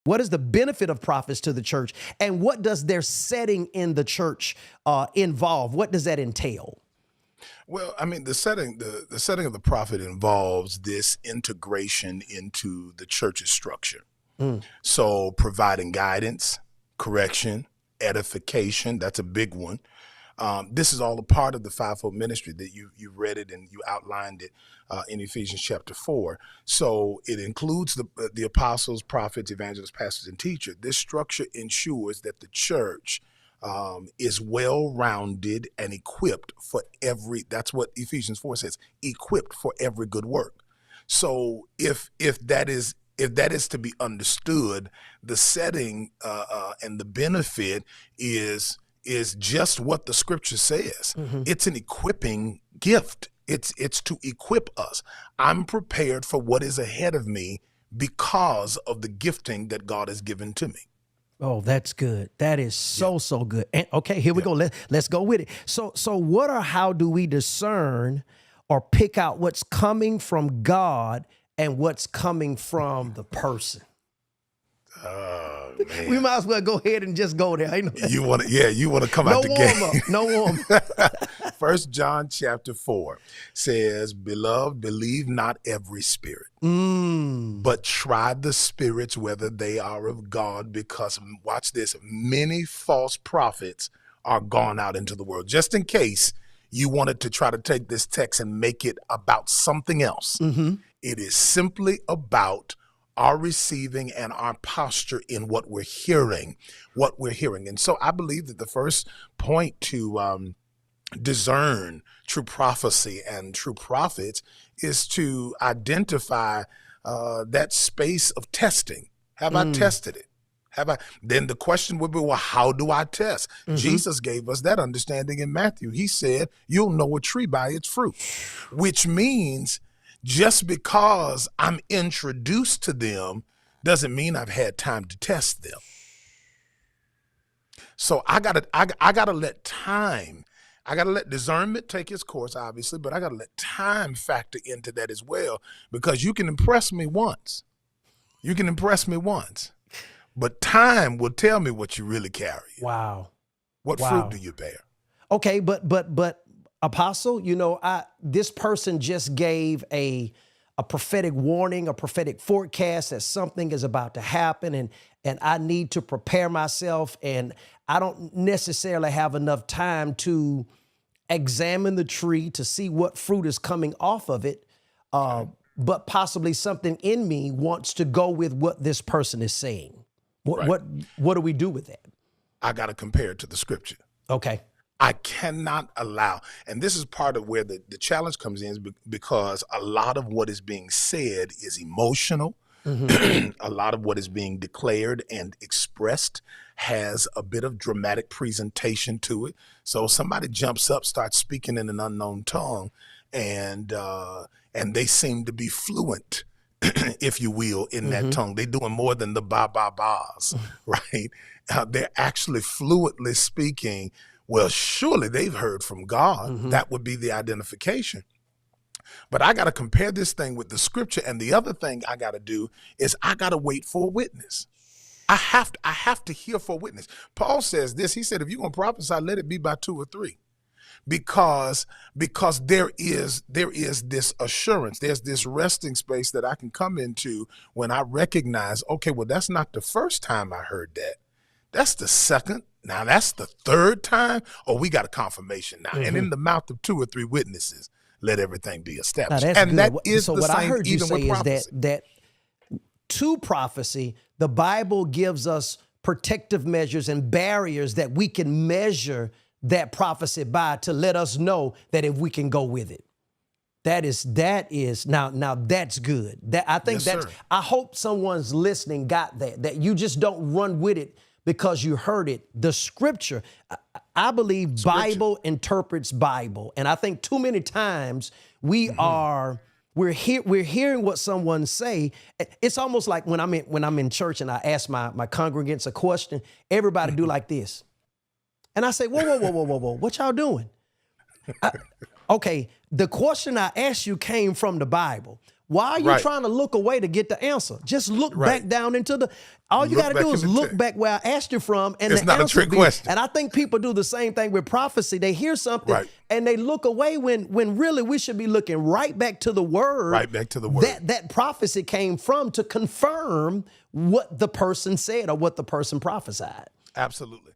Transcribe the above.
What is the benefit of prophets to the church? And what does their setting in the church involve? What does that entail? Well, I mean, the setting of the prophet involves this integration into the church's structure. So providing guidance, correction, edification, that's a big one. This is all a part of the fivefold ministry that you read it and you outlined it in Ephesians chapter 4. So it includes the apostles, prophets, evangelists, pastors, and teachers. This structure ensures that the church is well-rounded and equipped for that's what Ephesians 4 says, equipped for every good work. So if that is to be understood, the setting and the benefit is just what the scripture says. It's an equipping gift. It's to equip us. I'm prepared for what is ahead of me because of the gifting that God has given to me. Oh, that's good. That is so good. And okay, here we go. Let's go with it. So what or how do we discern or pick out what's coming from God and what's coming from the person? Oh, man. We might as well go ahead and just go there. You want to come out the gate. No warm up. 1 John chapter 4 says, "Beloved, believe not every spirit, but try the spirits whether they are of God, because," watch this, "many false prophets are gone out into the world." Just in case you wanted to try to take this text and make it about something else, it is simply about our receiving and our posture in what we're hearing. And so I believe that the first point to discern true prophecy and true prophets is to identify that space of testing. Have I tested it? Then the question would be, well, how do I test? Jesus gave us that understanding in Matthew. He said, you'll know a tree by its fruit, which means just because I'm introduced to them doesn't mean I've had time to test them. So I gotta let time, I gotta let discernment take its course, obviously, but I gotta let time factor into that as well, because you can impress me once. But time will tell me what you really carry. Wow. What fruit do you bear? Okay, but Apostle, this person just gave a prophetic warning, a prophetic forecast that something is about to happen, and I need to prepare myself, and I don't necessarily have enough time to examine the tree to see what fruit is coming off of it, but possibly something in me wants to go with what this person is saying. What do we do with that? I got to compare it to the scripture. Okay. I cannot allow, and this is part of where the challenge comes in, because a lot of what is being said is emotional. A lot of what is being declared and expressed has a bit of dramatic presentation to it. So somebody jumps up, starts speaking in an unknown tongue, and they seem to be fluent, if you will, in that tongue. They're doing more than the ba-ba-bas, right? They're actually fluently speaking. Well, surely they've heard from God. That would be the identification. But I got to compare this thing with the scripture. And the other thing I got to do is I got to wait for a witness. I have to hear for a witness. Paul says this. He said, if you're going to prophesy, let it be by 2 or 3. Because there is this assurance. There's this resting space that I can come into when I recognize, okay, well, that's not the first time I heard that. That's the second. Now that's the third time. Oh, we got a confirmation now. And in the mouth of 2 or 3 witnesses, let everything be established. Now, and good. that is so the what same I heard you even say with is prophecy. that to prophecy, the Bible gives us protective measures and barriers that we can measure that prophecy by to let us know that if we can go with it. That is now that's good. That I think Yes, that's sir. I hope someone's listening got that you just don't run with it because you heard it. The scripture, I believe Bible interprets Bible. And I think too many times we're hearing what someone say. It's almost like when I'm in church and I ask my congregants a question, everybody do like this. And I say, whoa, what y'all doing? Okay, the question I asked you came from the Bible. Why are you Right. trying to look away to get the answer? Just look Right. back down into the. All you Look got to back do is in the look text. back where I asked you from, and It's the not a answer trick be- question. And I think people do the same thing with prophecy. They hear something Right. and they look away when really we should be looking right back to the word. Right back to the word. That prophecy came from to confirm what the person said or what the person prophesied. Absolutely.